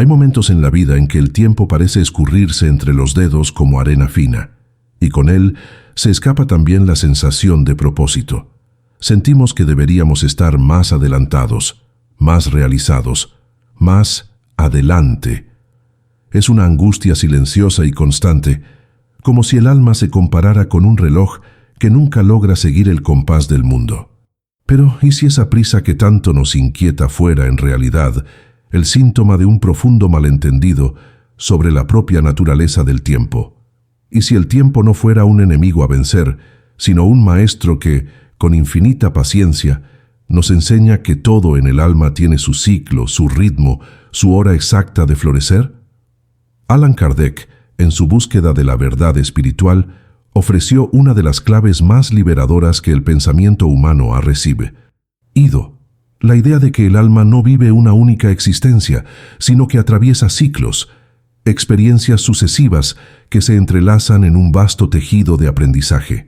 Hay momentos en la vida en que el tiempo parece escurrirse entre los dedos como arena fina, y con él se escapa también la sensación de propósito. Sentimos que deberíamos estar más adelantados, más realizados, más adelante. Es una angustia silenciosa y constante, como si el alma se comparara con un reloj que nunca logra seguir el compás del mundo. Pero, ¿y si esa prisa que tanto nos inquieta fuera, en realidad, el síntoma de un profundo malentendido sobre la propia naturaleza del tiempo? ¿Y si el tiempo no fuera un enemigo a vencer, sino un maestro que, con infinita paciencia, nos enseña que todo en el alma tiene su ciclo, su ritmo, su hora exacta de florecer? Allan Kardec, en su búsqueda de la verdad espiritual, ofreció una de las claves más liberadoras que el pensamiento humano recibe. Ido, la idea de que el alma no vive una única existencia, sino que atraviesa ciclos, experiencias sucesivas que se entrelazan en un vasto tejido de aprendizaje.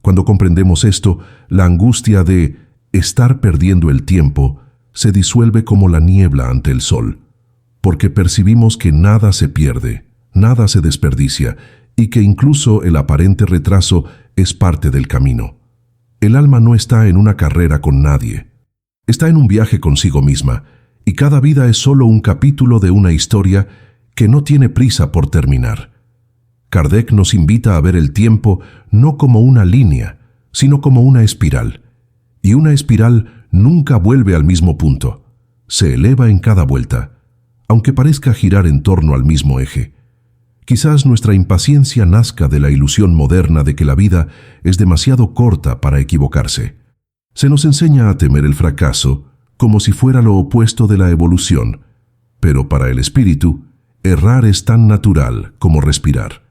Cuando comprendemos esto, la angustia de estar perdiendo el tiempo se disuelve como la niebla ante el sol, porque percibimos que nada se pierde, nada se desperdicia, y que incluso el aparente retraso es parte del camino. El alma no está en una carrera con nadie. Está en un viaje consigo misma, y cada vida es solo un capítulo de una historia que no tiene prisa por terminar. Kardec nos invita a ver el tiempo no como una línea, sino como una espiral. Y una espiral nunca vuelve al mismo punto. Se eleva en cada vuelta, aunque parezca girar en torno al mismo eje. Quizás nuestra impaciencia nazca de la ilusión moderna de que la vida es demasiado corta para equivocarse. Se nos enseña a temer el fracaso como si fuera lo opuesto de la evolución, pero para el espíritu, errar es tan natural como respirar.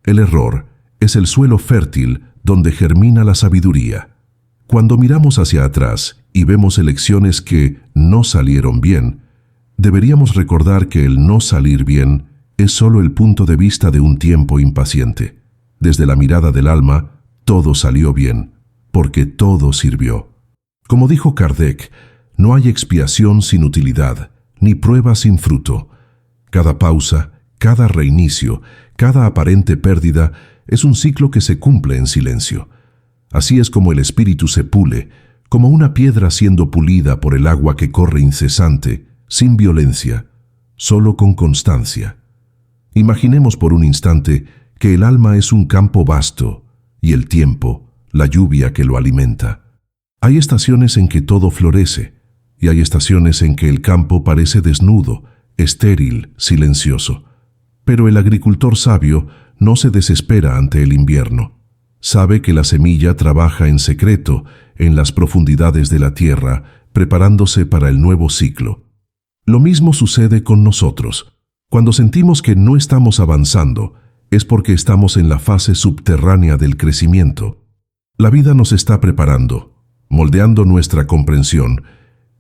El error es el suelo fértil donde germina la sabiduría. Cuando miramos hacia atrás y vemos elecciones que no salieron bien, deberíamos recordar que el no salir bien es solo el punto de vista de un tiempo impaciente. Desde la mirada del alma, todo salió bien, porque todo sirvió. Como dijo Kardec, no hay expiación sin utilidad, ni prueba sin fruto. Cada pausa, cada reinicio, cada aparente pérdida es un ciclo que se cumple en silencio. Así es como el espíritu se pule, como una piedra siendo pulida por el agua que corre incesante, sin violencia, solo con constancia. Imaginemos por un instante que el alma es un campo vasto y el tiempo, la lluvia que lo alimenta. Hay estaciones en que todo florece y hay estaciones en que el campo parece desnudo, estéril, silencioso. Pero el agricultor sabio no se desespera ante el invierno. Sabe que la semilla trabaja en secreto en las profundidades de la tierra, preparándose para el nuevo ciclo. Lo mismo sucede con nosotros. Cuando sentimos que no estamos avanzando, es porque estamos en la fase subterránea del crecimiento. La vida nos está preparando, moldeando nuestra comprensión,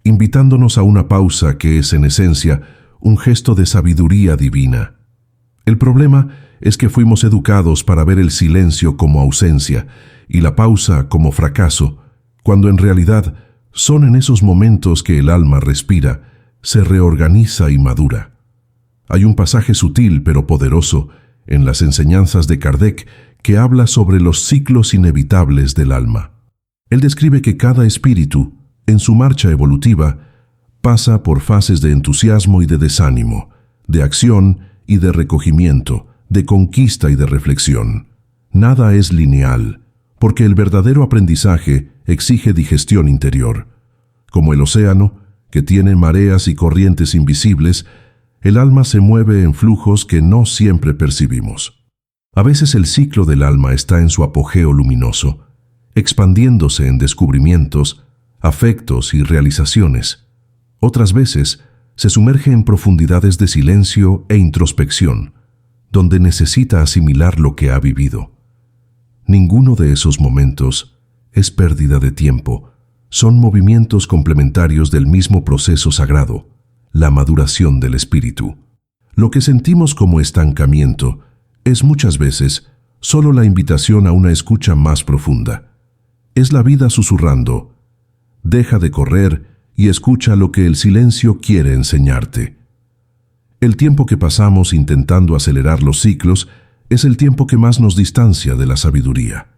invitándonos a una pausa que es, en esencia, un gesto de sabiduría divina. El problema es que fuimos educados para ver el silencio como ausencia y la pausa como fracaso, cuando en realidad son en esos momentos que el alma respira, se reorganiza y madura. Hay un pasaje sutil pero poderoso en las enseñanzas de Kardec que habla sobre los ciclos inevitables del alma. Él describe que cada espíritu, en su marcha evolutiva, pasa por fases de entusiasmo y de desánimo, de acción y de recogimiento, de conquista y de reflexión. Nada es lineal, porque el verdadero aprendizaje exige digestión interior. Como el océano, que tiene mareas y corrientes invisibles, el alma se mueve en flujos que no siempre percibimos. A veces el ciclo del alma está en su apogeo luminoso, expandiéndose en descubrimientos, afectos y realizaciones. Otras veces se sumerge en profundidades de silencio e introspección, donde necesita asimilar lo que ha vivido. Ninguno de esos momentos es pérdida de tiempo, son movimientos complementarios del mismo proceso sagrado, la maduración del espíritu. Lo que sentimos como estancamiento es muchas veces solo la invitación a una escucha más profunda. Es la vida susurrando: deja de correr y escucha lo que el silencio quiere enseñarte. El tiempo que pasamos intentando acelerar los ciclos es el tiempo que más nos distancia de la sabiduría.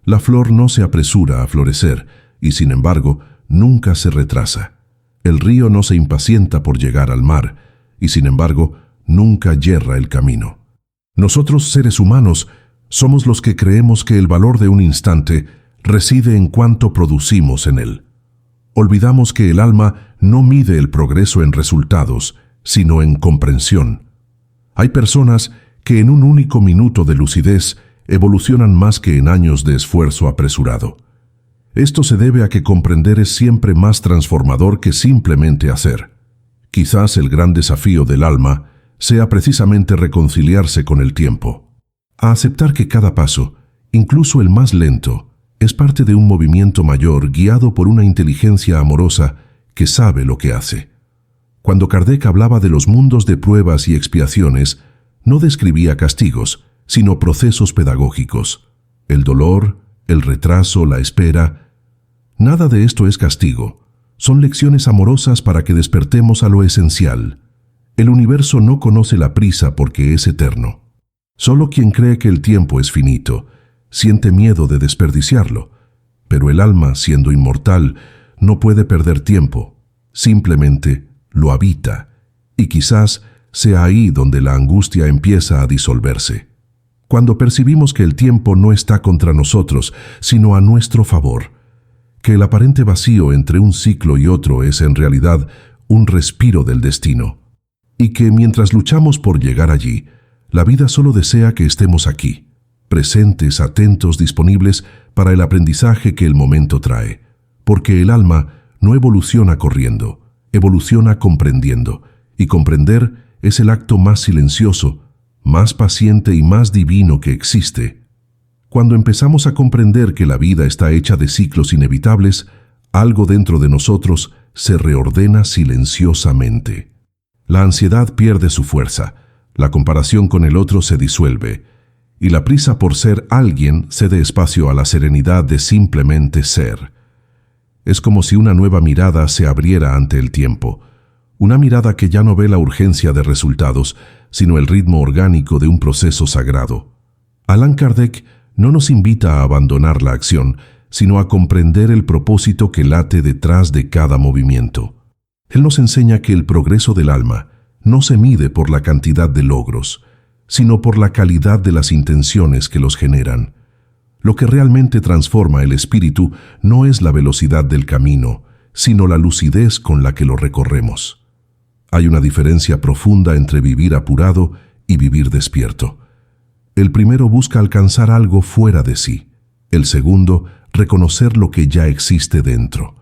La flor no se apresura a florecer y, sin embargo, nunca se retrasa. El río no se impacienta por llegar al mar y, sin embargo, nunca yerra el camino. Nosotros, seres humanos, somos los que creemos que el valor de un instante reside en cuánto producimos en él. Olvidamos que el alma no mide el progreso en resultados, sino en comprensión. Hay personas que en un único minuto de lucidez evolucionan más que en años de esfuerzo apresurado. Esto se debe a que comprender es siempre más transformador que simplemente hacer. Quizás el gran desafío del alma sea precisamente reconciliarse con el tiempo, a aceptar que cada paso, incluso el más lento, es parte de un movimiento mayor guiado por una inteligencia amorosa que sabe lo que hace. Cuando Kardec hablaba de los mundos de pruebas y expiaciones, no describía castigos, sino procesos pedagógicos. El dolor, el retraso, la espera. Nada de esto es castigo. Son lecciones amorosas para que despertemos a lo esencial. El universo no conoce la prisa porque es eterno. Solo quien cree que el tiempo es finito siente miedo de desperdiciarlo, pero el alma, siendo inmortal, no puede perder tiempo, simplemente lo habita, y quizás sea ahí donde la angustia empieza a disolverse. Cuando percibimos que el tiempo no está contra nosotros, sino a nuestro favor, que el aparente vacío entre un ciclo y otro es en realidad un respiro del destino, y que mientras luchamos por llegar allí, la vida solo desea que estemos aquí, presentes, atentos, disponibles para el aprendizaje que el momento trae, porque el alma no evoluciona corriendo, evoluciona comprendiendo, y comprender es el acto más silencioso, más paciente y más divino que existe. Cuando empezamos a comprender que la vida está hecha de ciclos inevitables, algo dentro de nosotros se reordena silenciosamente. La ansiedad pierde su fuerza, la comparación con el otro se disuelve, y la prisa por ser alguien cede espacio a la serenidad de simplemente ser. Es como si una nueva mirada se abriera ante el tiempo, una mirada que ya no ve la urgencia de resultados, sino el ritmo orgánico de un proceso sagrado. Allan Kardec no nos invita a abandonar la acción, sino a comprender el propósito que late detrás de cada movimiento. Él nos enseña que el progreso del alma no se mide por la cantidad de logros, sino por la calidad de las intenciones que los generan. Lo que realmente transforma el espíritu no es la velocidad del camino, sino la lucidez con la que lo recorremos. Hay una diferencia profunda entre vivir apurado y vivir despierto. El primero busca alcanzar algo fuera de sí. El segundo, reconocer lo que ya existe dentro.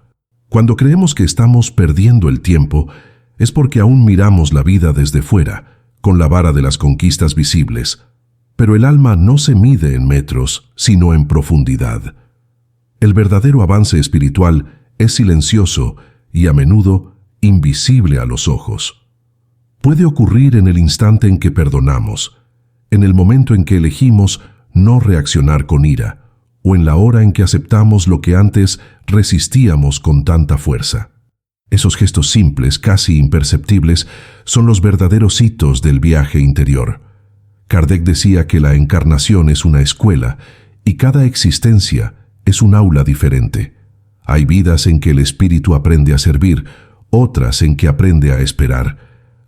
Cuando creemos que estamos perdiendo el tiempo, es porque aún miramos la vida desde fuera, con la vara de las conquistas visibles, pero el alma no se mide en metros, sino en profundidad. El verdadero avance espiritual es silencioso y a menudo invisible a los ojos. Puede ocurrir en el instante en que perdonamos, en el momento en que elegimos no reaccionar con ira, o en la hora en que aceptamos lo que antes resistíamos con tanta fuerza. Esos gestos simples, casi imperceptibles, son los verdaderos hitos del viaje interior. Kardec decía que la encarnación es una escuela y cada existencia es un aula diferente. Hay vidas en que el espíritu aprende a servir, otras en que aprende a esperar.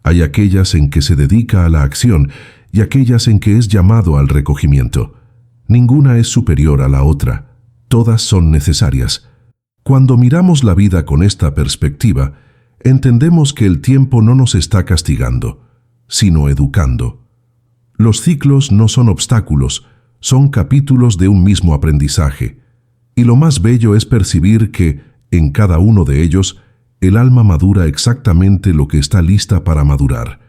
Hay aquellas en que se dedica a la acción y aquellas en que es llamado al recogimiento. Ninguna es superior a la otra. Todas son necesarias. Cuando miramos la vida con esta perspectiva, entendemos que el tiempo no nos está castigando, sino educando. Los ciclos no son obstáculos, son capítulos de un mismo aprendizaje, y lo más bello es percibir que, en cada uno de ellos, el alma madura exactamente lo que está lista para madurar,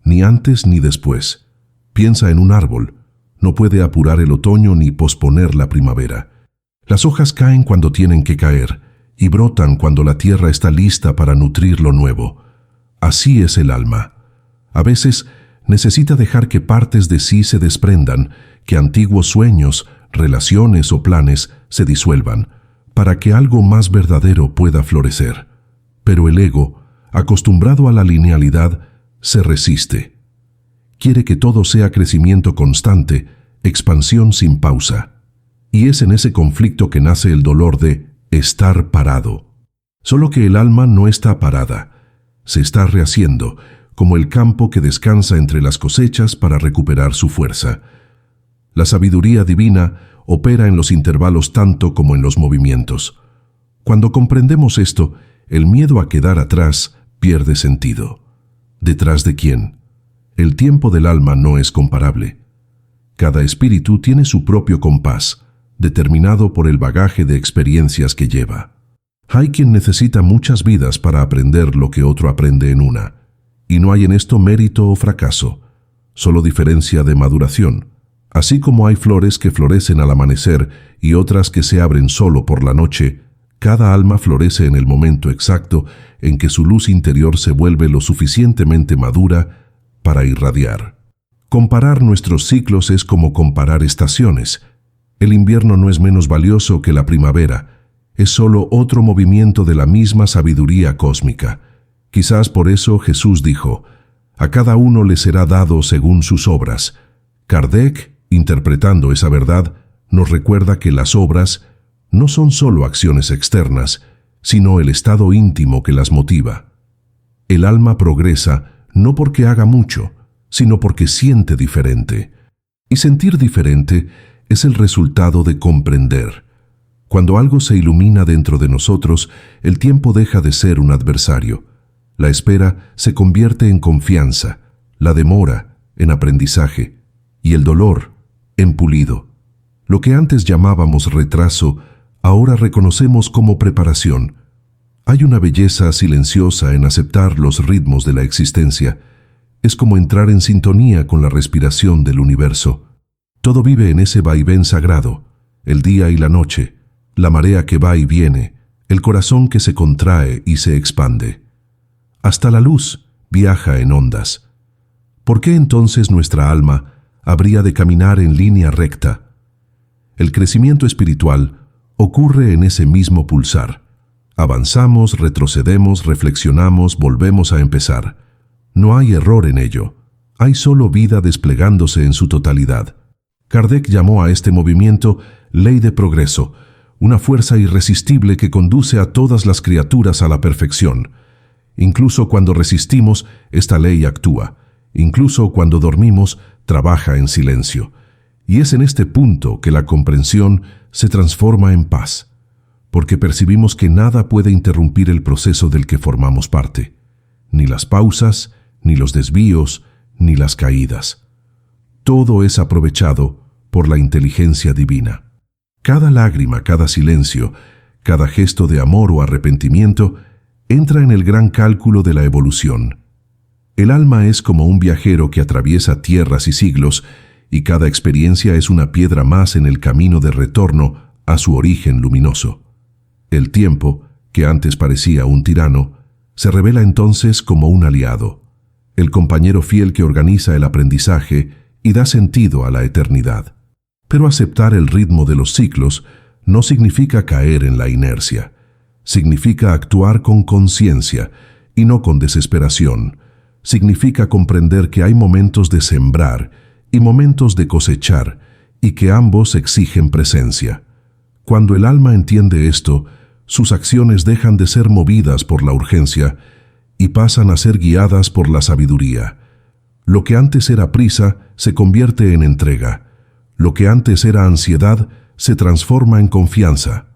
ni antes ni después. Piensa en un árbol, no puede apurar el otoño ni posponer la primavera. Las hojas caen cuando tienen que caer y brotan cuando la tierra está lista para nutrir lo nuevo. Así es el alma. A veces necesita dejar que partes de sí se desprendan, que antiguos sueños, relaciones o planes se disuelvan, para que algo más verdadero pueda florecer. Pero el ego, acostumbrado a la linealidad, se resiste. Quiere que todo sea crecimiento constante, expansión sin pausa. Y es en ese conflicto que nace el dolor de estar parado. Solo que el alma no está parada, se está rehaciendo, como el campo que descansa entre las cosechas para recuperar su fuerza. La sabiduría divina opera en los intervalos tanto como en los movimientos. Cuando comprendemos esto, el miedo a quedar atrás pierde sentido. ¿Detrás de quién? El tiempo del alma no es comparable. Cada espíritu tiene su propio compás, determinado por el bagaje de experiencias que lleva. Hay quien necesita muchas vidas para aprender lo que otro aprende en una, y no hay en esto mérito o fracaso, solo diferencia de maduración. Así como hay flores que florecen al amanecer y otras que se abren solo por la noche, cada alma florece en el momento exacto en que su luz interior se vuelve lo suficientemente madura para irradiar. Comparar nuestros ciclos es como comparar estaciones. El invierno no es menos valioso que la primavera, es solo otro movimiento de la misma sabiduría cósmica. Quizás por eso Jesús dijo, a cada uno le será dado según sus obras. Kardec, interpretando esa verdad, nos recuerda que las obras no son solo acciones externas, sino el estado íntimo que las motiva. El alma progresa no porque haga mucho, sino porque siente diferente. Y sentir diferente es el resultado de comprender. Cuando algo se ilumina dentro de nosotros, el tiempo deja de ser un adversario. La espera se convierte en confianza, la demora en aprendizaje y el dolor en pulido. Lo que antes llamábamos retraso, ahora reconocemos como preparación. Hay una belleza silenciosa en aceptar los ritmos de la existencia. Es como entrar en sintonía con la respiración del universo. Todo vive en ese vaivén sagrado, el día y la noche, la marea que va y viene, el corazón que se contrae y se expande. Hasta la luz viaja en ondas. ¿Por qué entonces nuestra alma habría de caminar en línea recta? El crecimiento espiritual ocurre en ese mismo pulsar. Avanzamos, retrocedemos, reflexionamos, volvemos a empezar. No hay error en ello. Hay solo vida desplegándose en su totalidad. Kardec llamó a este movimiento ley de progreso, una fuerza irresistible que conduce a todas las criaturas a la perfección. Incluso cuando resistimos, esta ley actúa. Incluso cuando dormimos, trabaja en silencio. Y es en este punto que la comprensión se transforma en paz, porque percibimos que nada puede interrumpir el proceso del que formamos parte, ni las pausas, ni los desvíos, ni las caídas. Todo es aprovechado por la inteligencia divina. Cada lágrima, cada silencio, cada gesto de amor o arrepentimiento entra en el gran cálculo de la evolución. El alma es como un viajero que atraviesa tierras y siglos, y cada experiencia es una piedra más en el camino de retorno a su origen luminoso. El tiempo, que antes parecía un tirano, se revela entonces como un aliado, el compañero fiel que organiza el aprendizaje y da sentido a la eternidad. Pero aceptar el ritmo de los ciclos no significa caer en la inercia. Significa actuar con conciencia y no con desesperación. Significa comprender que hay momentos de sembrar y momentos de cosechar y que ambos exigen presencia. Cuando el alma entiende esto, sus acciones dejan de ser movidas por la urgencia y pasan a ser guiadas por la sabiduría. Lo que antes era prisa se convierte en entrega. Lo que antes era ansiedad se transforma en confianza.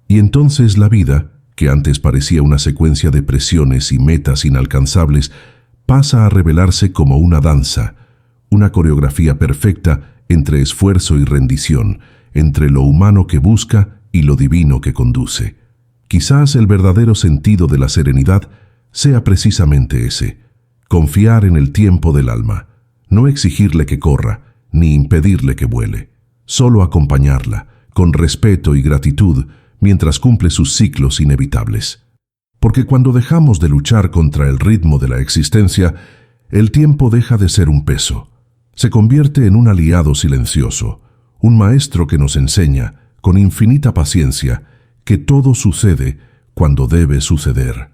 Y entonces la vida, que antes parecía una secuencia de presiones y metas inalcanzables, pasa a revelarse como una danza, una coreografía perfecta entre esfuerzo y rendición, entre lo humano que busca y lo divino que conduce. Quizás el verdadero sentido de la serenidad sea precisamente ese: confiar en el tiempo del alma, no exigirle que corra, ni impedirle que vuele, solo acompañarla, con respeto y gratitud, mientras cumple sus ciclos inevitables. Porque cuando dejamos de luchar contra el ritmo de la existencia, el tiempo deja de ser un peso. Se convierte en un aliado silencioso, un maestro que nos enseña, con infinita paciencia, que todo sucede cuando debe suceder.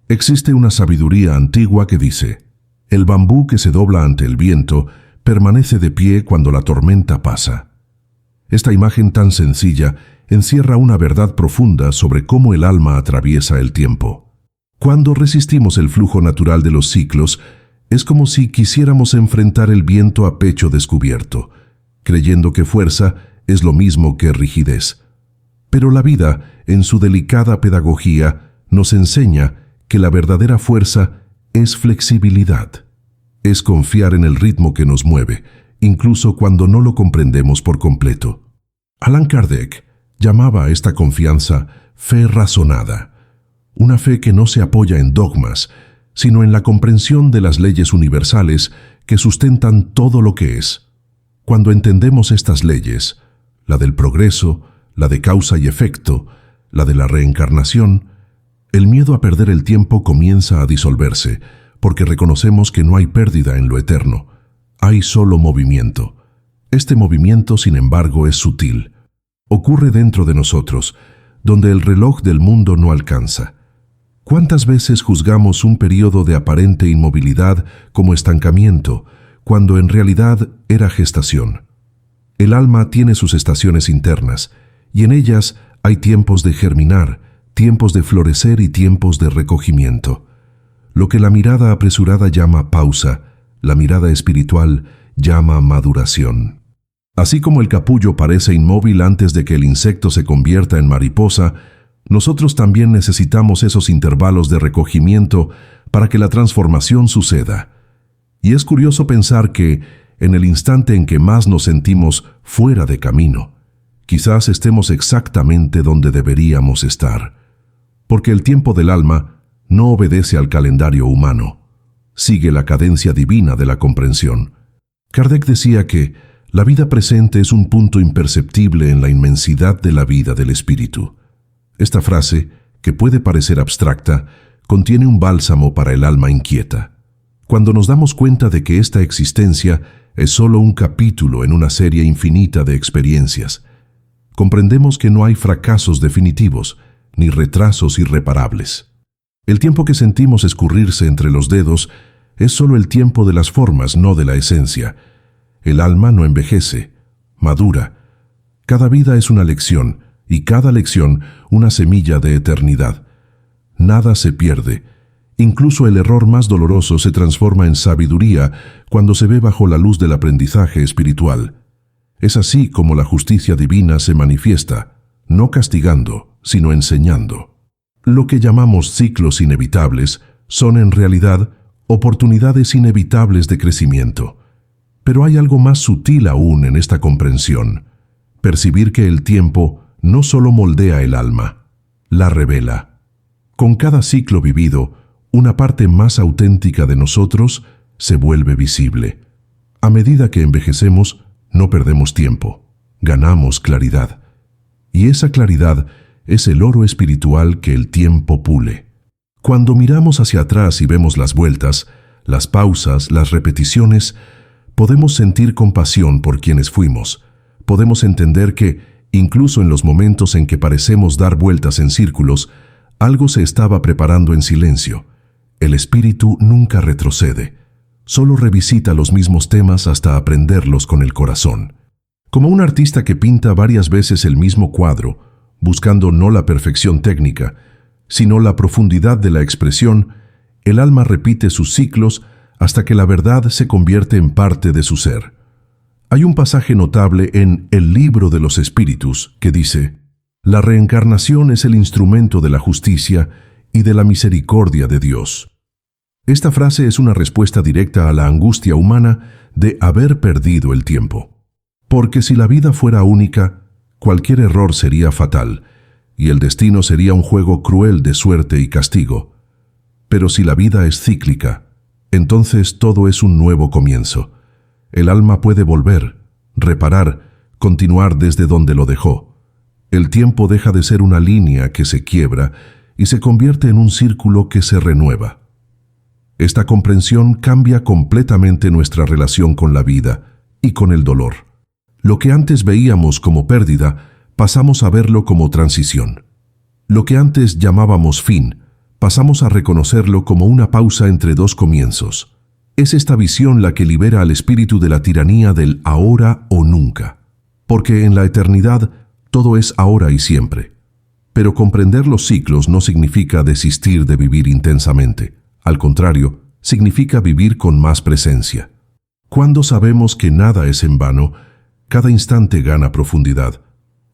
Existe una sabiduría antigua que dice: El bambú que se dobla ante el viento permanece de pie cuando la tormenta pasa. Esta imagen tan sencilla encierra una verdad profunda sobre cómo el alma atraviesa el tiempo. Cuando resistimos el flujo natural de los ciclos, es como si quisiéramos enfrentar el viento a pecho descubierto, creyendo que fuerza es lo mismo que rigidez. Pero la vida, en su delicada pedagogía, nos enseña que la verdadera fuerza es flexibilidad. Es confiar en el ritmo que nos mueve, incluso cuando no lo comprendemos por completo. Allan Kardec llamaba a esta confianza fe razonada, una fe que no se apoya en dogmas, sino en la comprensión de las leyes universales que sustentan todo lo que es. Cuando entendemos estas leyes, la del progreso, la de causa y efecto, la de la reencarnación, el miedo a perder el tiempo comienza a disolverse, porque reconocemos que no hay pérdida en lo eterno, hay solo movimiento. Este movimiento, sin embargo, es sutil. Ocurre dentro de nosotros, donde el reloj del mundo no alcanza. ¿Cuántas veces juzgamos un período de aparente inmovilidad como estancamiento, cuando en realidad era gestación? El alma tiene sus estaciones internas, y en ellas hay tiempos de germinar, tiempos de florecer y tiempos de recogimiento. Lo que la mirada apresurada llama pausa, la mirada espiritual llama maduración. Así como el capullo parece inmóvil antes de que el insecto se convierta en mariposa, nosotros también necesitamos esos intervalos de recogimiento para que la transformación suceda. Y es curioso pensar que, en el instante en que más nos sentimos fuera de camino, quizás estemos exactamente donde deberíamos estar. Porque el tiempo del alma no obedece al calendario humano, sigue la cadencia divina de la comprensión. Kardec decía que la vida presente es un punto imperceptible en la inmensidad de la vida del espíritu. Esta frase, que puede parecer abstracta, contiene un bálsamo para el alma inquieta. Cuando nos damos cuenta de que esta existencia es solo un capítulo en una serie infinita de experiencias, comprendemos que no hay fracasos definitivos, ni retrasos irreparables. El tiempo que sentimos escurrirse entre los dedos es solo el tiempo de las formas, no de la esencia. El alma no envejece, madura. Cada vida es una lección, y cada lección una semilla de eternidad. Nada se pierde. Incluso el error más doloroso se transforma en sabiduría cuando se ve bajo la luz del aprendizaje espiritual. Es así como la justicia divina se manifiesta, no castigando, sino enseñando. Lo que llamamos ciclos inevitables son en realidad oportunidades inevitables de crecimiento. Pero hay algo más sutil aún en esta comprensión: percibir que el tiempo no solo moldea el alma, la revela. Con cada ciclo vivido, una parte más auténtica de nosotros se vuelve visible. A medida que envejecemos, no perdemos tiempo, ganamos claridad. Y esa claridad es el oro espiritual que el tiempo pule. Cuando miramos hacia atrás y vemos las vueltas, las pausas, las repeticiones, podemos sentir compasión por quienes fuimos. Podemos entender que, incluso en los momentos en que parecemos dar vueltas en círculos, algo se estaba preparando en silencio. El espíritu nunca retrocede, solo revisita los mismos temas hasta aprenderlos con el corazón. Como un artista que pinta varias veces el mismo cuadro, buscando no la perfección técnica, sino la profundidad de la expresión, el alma repite sus ciclos hasta que la verdad se convierte en parte de su ser. Hay un pasaje notable en El Libro de los Espíritus que dice: «La reencarnación es el instrumento de la justicia y de la misericordia de Dios». Esta frase es una respuesta directa a la angustia humana de haber perdido el tiempo. Porque si la vida fuera única, cualquier error sería fatal, y el destino sería un juego cruel de suerte y castigo. Pero si la vida es cíclica, entonces todo es un nuevo comienzo. El alma puede volver, reparar, continuar desde donde lo dejó. El tiempo deja de ser una línea que se quiebra y se convierte en un círculo que se renueva. Esta comprensión cambia completamente nuestra relación con la vida y con el dolor. Lo que antes veíamos como pérdida, pasamos a verlo como transición. Lo que antes llamábamos fin, pasamos a reconocerlo como una pausa entre dos comienzos. Es esta visión la que libera al espíritu de la tiranía del ahora o nunca, porque en la eternidad todo es ahora y siempre. Pero comprender los ciclos no significa desistir de vivir intensamente. Al contrario, significa vivir con más presencia. Cuando sabemos que nada es en vano, cada instante gana profundidad.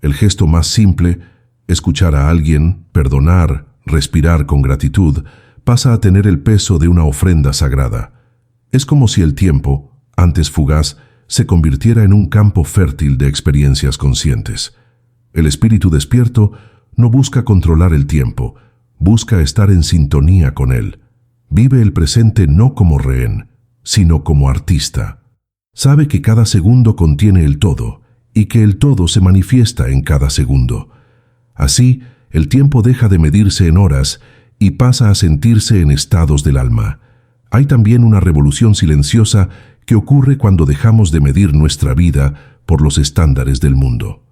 El gesto más simple, escuchar a alguien, perdonar, respirar con gratitud, pasa a tener el peso de una ofrenda sagrada. Es como si el tiempo, antes fugaz, se convirtiera en un campo fértil de experiencias conscientes. El espíritu despierto no busca controlar el tiempo, busca estar en sintonía con él. Vive el presente no como rehén, sino como artista. Sabe que cada segundo contiene el todo y que el todo se manifiesta en cada segundo. Así, el tiempo deja de medirse en horas y pasa a sentirse en estados del alma. Hay también una revolución silenciosa que ocurre cuando dejamos de medir nuestra vida por los estándares del mundo.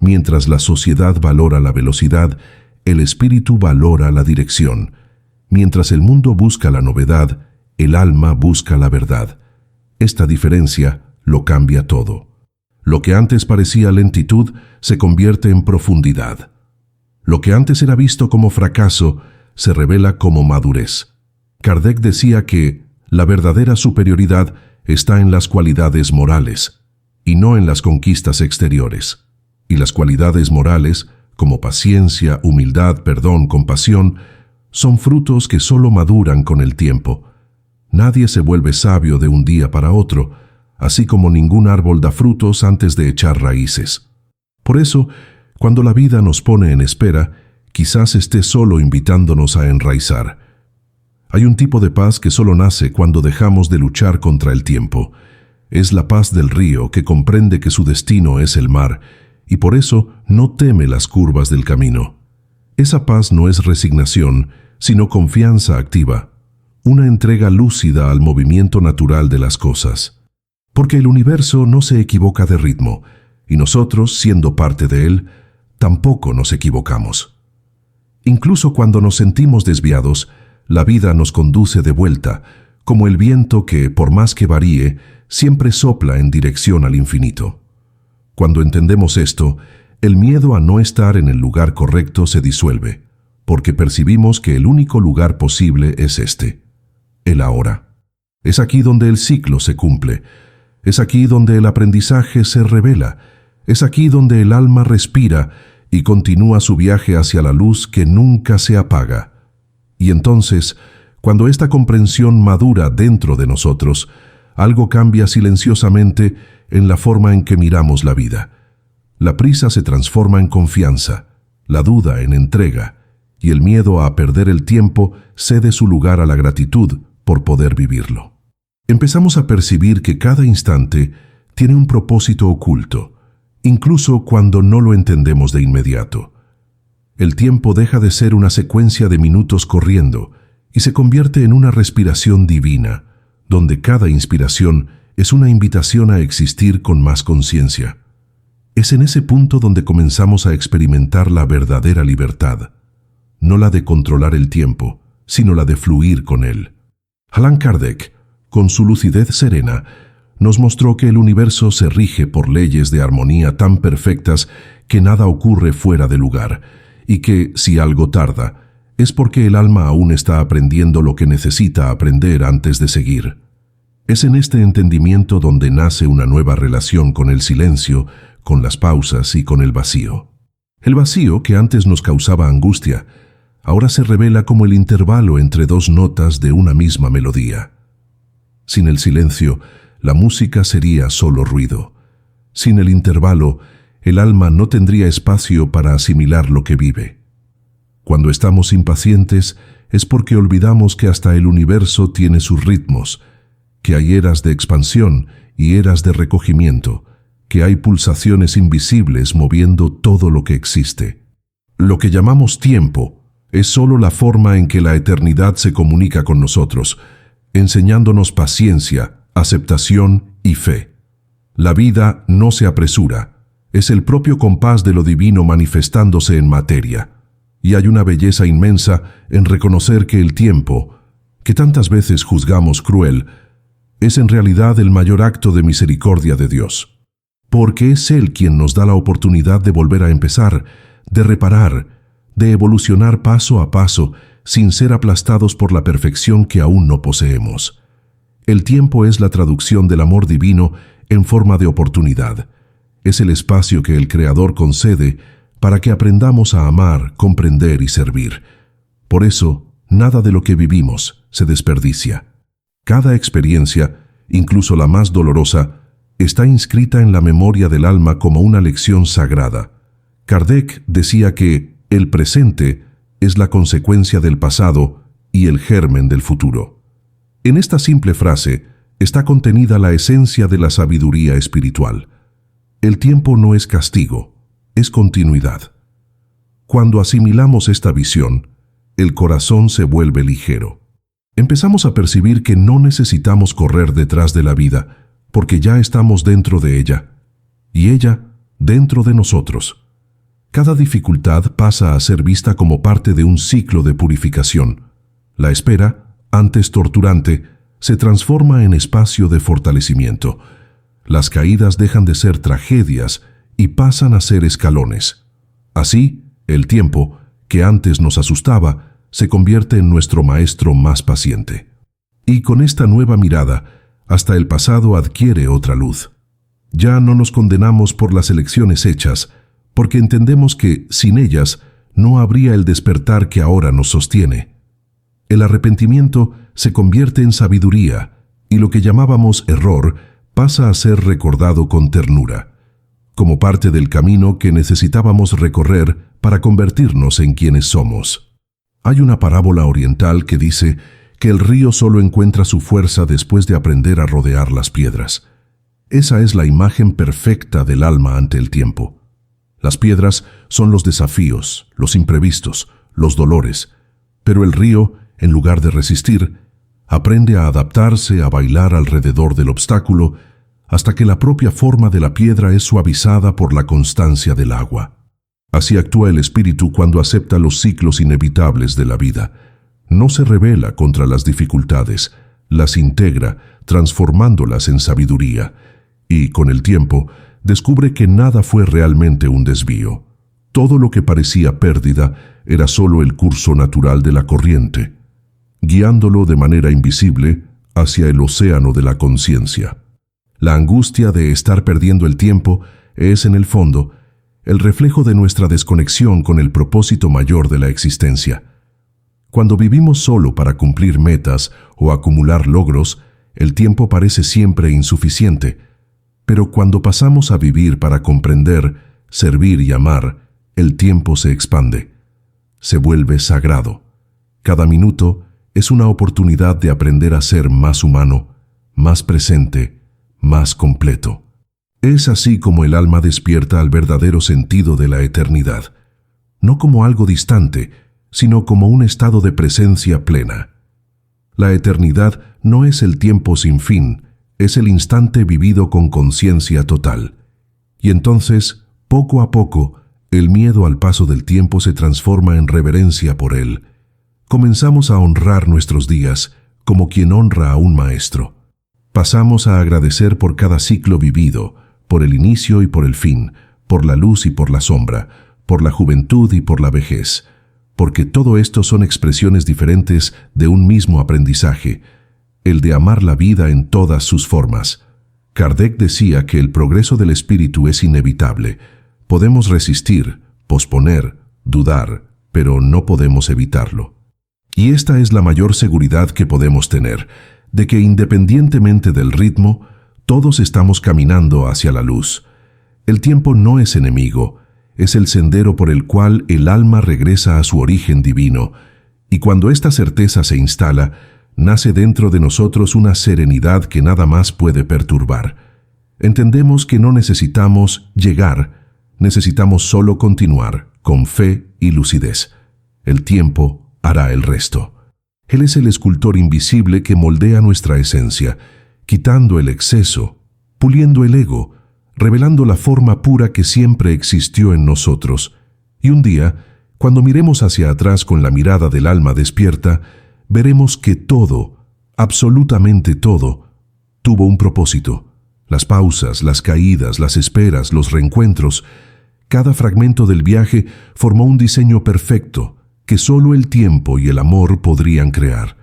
Mientras la sociedad valora la velocidad, el espíritu valora la dirección. Mientras el mundo busca la novedad, el alma busca la verdad. Esta diferencia lo cambia todo. Lo que antes parecía lentitud se convierte en profundidad. Lo que antes era visto como fracaso se revela como madurez. Kardec decía que la verdadera superioridad está en las cualidades morales y no en las conquistas exteriores. Y las cualidades morales, como paciencia, humildad, perdón, compasión, son frutos que solo maduran con el tiempo. Nadie se vuelve sabio de un día para otro, así como ningún árbol da frutos antes de echar raíces. Por eso, cuando la vida nos pone en espera, quizás esté solo invitándonos a enraizar. Hay un tipo de paz que solo nace cuando dejamos de luchar contra el tiempo. Es la paz del río que comprende que su destino es el mar, y por eso no teme las curvas del camino. Esa paz no es resignación, sino confianza activa, una entrega lúcida al movimiento natural de las cosas. Porque el universo no se equivoca de ritmo, y nosotros, siendo parte de él, tampoco nos equivocamos. Incluso cuando nos sentimos desviados, la vida nos conduce de vuelta, como el viento que, por más que varíe, siempre sopla en dirección al infinito. Cuando entendemos esto, el miedo a no estar en el lugar correcto se disuelve, porque percibimos que el único lugar posible es este, el ahora. Es aquí donde el ciclo se cumple, es aquí donde el aprendizaje se revela, es aquí donde el alma respira y continúa su viaje hacia la luz que nunca se apaga. Y entonces, cuando esta comprensión madura dentro de nosotros, algo cambia silenciosamente en la forma en que miramos la vida. La prisa se transforma en confianza, la duda en entrega, y el miedo a perder el tiempo cede su lugar a la gratitud por poder vivirlo. Empezamos a percibir que cada instante tiene un propósito oculto, incluso cuando no lo entendemos de inmediato. El tiempo deja de ser una secuencia de minutos corriendo y se convierte en una respiración divina, donde cada inspiración es una invitación a existir con más conciencia. Es en ese punto donde comenzamos a experimentar la verdadera libertad, no la de controlar el tiempo, sino la de fluir con él. Allan Kardec, con su lucidez serena, nos mostró que el universo se rige por leyes de armonía tan perfectas que nada ocurre fuera de lugar, y que, si algo tarda, es porque el alma aún está aprendiendo lo que necesita aprender antes de seguir. Es en este entendimiento donde nace una nueva relación con el silencio, con las pausas y con el vacío. El vacío, que antes nos causaba angustia, ahora se revela como el intervalo entre dos notas de una misma melodía. Sin el silencio, la música sería solo ruido. Sin el intervalo, el alma no tendría espacio para asimilar lo que vive. Cuando estamos impacientes, es porque olvidamos que hasta el universo tiene sus ritmos, que hay eras de expansión y eras de recogimiento, que hay pulsaciones invisibles moviendo todo lo que existe. Lo que llamamos tiempo es solo la forma en que la eternidad se comunica con nosotros, enseñándonos paciencia, aceptación y fe. La vida no se apresura, es el propio compás de lo divino manifestándose en materia, y hay una belleza inmensa en reconocer que el tiempo, que tantas veces juzgamos cruel, es en realidad el mayor acto de misericordia de Dios, porque es Él quien nos da la oportunidad de volver a empezar, de reparar, de evolucionar paso a paso, sin ser aplastados por la perfección que aún no poseemos. El tiempo es la traducción del amor divino en forma de oportunidad. Es el espacio que el Creador concede para que aprendamos a amar, comprender y servir. Por eso, nada de lo que vivimos se desperdicia. Cada experiencia, incluso la más dolorosa, está inscrita en la memoria del alma como una lección sagrada. Kardec decía que el presente es la consecuencia del pasado y el germen del futuro. En esta simple frase está contenida la esencia de la sabiduría espiritual. El tiempo no es castigo, es continuidad. Cuando asimilamos esta visión, el corazón se vuelve ligero. Empezamos a percibir que no necesitamos correr detrás de la vida, porque ya estamos dentro de ella, y ella dentro de nosotros. Cada dificultad pasa a ser vista como parte de un ciclo de purificación. La espera, antes torturante, se transforma en espacio de fortalecimiento. Las caídas dejan de ser tragedias y pasan a ser escalones. Así, el tiempo, que antes nos asustaba, se convierte en nuestro maestro más paciente. Y con esta nueva mirada, hasta el pasado adquiere otra luz. Ya no nos condenamos por las elecciones hechas, porque entendemos que, sin ellas, no habría el despertar que ahora nos sostiene. El arrepentimiento se convierte en sabiduría, y lo que llamábamos error pasa a ser recordado con ternura, como parte del camino que necesitábamos recorrer para convertirnos en quienes somos. Hay una parábola oriental que dice que el río solo encuentra su fuerza después de aprender a rodear las piedras. Esa es la imagen perfecta del alma ante el tiempo. Las piedras son los desafíos, los imprevistos, los dolores, pero el río, en lugar de resistir, aprende a adaptarse, a bailar alrededor del obstáculo, hasta que la propia forma de la piedra es suavizada por la constancia del agua. Así actúa el espíritu cuando acepta los ciclos inevitables de la vida. No se rebela contra las dificultades, las integra, transformándolas en sabiduría, y, con el tiempo, descubre que nada fue realmente un desvío. Todo lo que parecía pérdida era solo el curso natural de la corriente, guiándolo de manera invisible hacia el océano de la conciencia. La angustia de estar perdiendo el tiempo es, en el fondo, el reflejo de nuestra desconexión con el propósito mayor de la existencia. Cuando vivimos solo para cumplir metas o acumular logros, el tiempo parece siempre insuficiente, pero cuando pasamos a vivir para comprender, servir y amar, el tiempo se expande, se vuelve sagrado. Cada minuto es una oportunidad de aprender a ser más humano, más presente, más completo. Es así como el alma despierta al verdadero sentido de la eternidad, no como algo distante, sino como un estado de presencia plena. La eternidad no es el tiempo sin fin, es el instante vivido con conciencia total. Y entonces, poco a poco, el miedo al paso del tiempo se transforma en reverencia por él. Comenzamos a honrar nuestros días como quien honra a un maestro. Pasamos a agradecer por cada ciclo vivido, por el inicio y por el fin, por la luz y por la sombra, por la juventud y por la vejez, porque todo esto son expresiones diferentes de un mismo aprendizaje, el de amar la vida en todas sus formas. Kardec decía que el progreso del espíritu es inevitable. Podemos resistir, posponer, dudar, pero no podemos evitarlo. Y esta es la mayor seguridad que podemos tener, de que independientemente del ritmo, todos estamos caminando hacia la luz. El tiempo no es enemigo, es el sendero por el cual el alma regresa a su origen divino, y cuando esta certeza se instala, nace dentro de nosotros una serenidad que nada más puede perturbar. Entendemos que no necesitamos llegar, necesitamos solo continuar, con fe y lucidez. El tiempo hará el resto. Él es el escultor invisible que moldea nuestra esencia, quitando el exceso, puliendo el ego, revelando la forma pura que siempre existió en nosotros. Y un día, cuando miremos hacia atrás con la mirada del alma despierta, veremos que todo, absolutamente todo, tuvo un propósito. Las pausas, las caídas, las esperas, los reencuentros, cada fragmento del viaje formó un diseño perfecto que solo el tiempo y el amor podrían crear.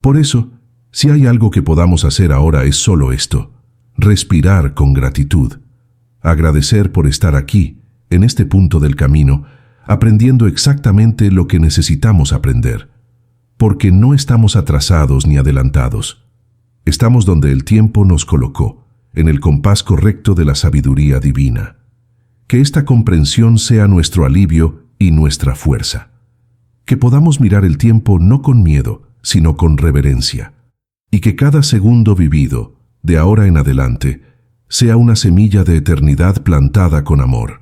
Por eso, si hay algo que podamos hacer ahora es solo esto: respirar con gratitud, agradecer por estar aquí, en este punto del camino, aprendiendo exactamente lo que necesitamos aprender, porque no estamos atrasados ni adelantados. Estamos donde el tiempo nos colocó, en el compás correcto de la sabiduría divina. Que esta comprensión sea nuestro alivio y nuestra fuerza. Que podamos mirar el tiempo no con miedo, sino con reverencia. Y que cada segundo vivido, de ahora en adelante, sea una semilla de eternidad plantada con amor.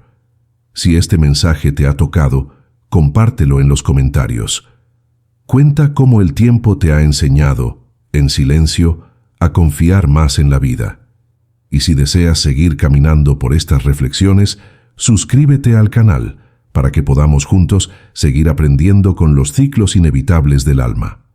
Si este mensaje te ha tocado, compártelo en los comentarios. Cuenta cómo el tiempo te ha enseñado, en silencio, a confiar más en la vida. Y si deseas seguir caminando por estas reflexiones, suscríbete al canal para que podamos juntos seguir aprendiendo con los ciclos inevitables del alma.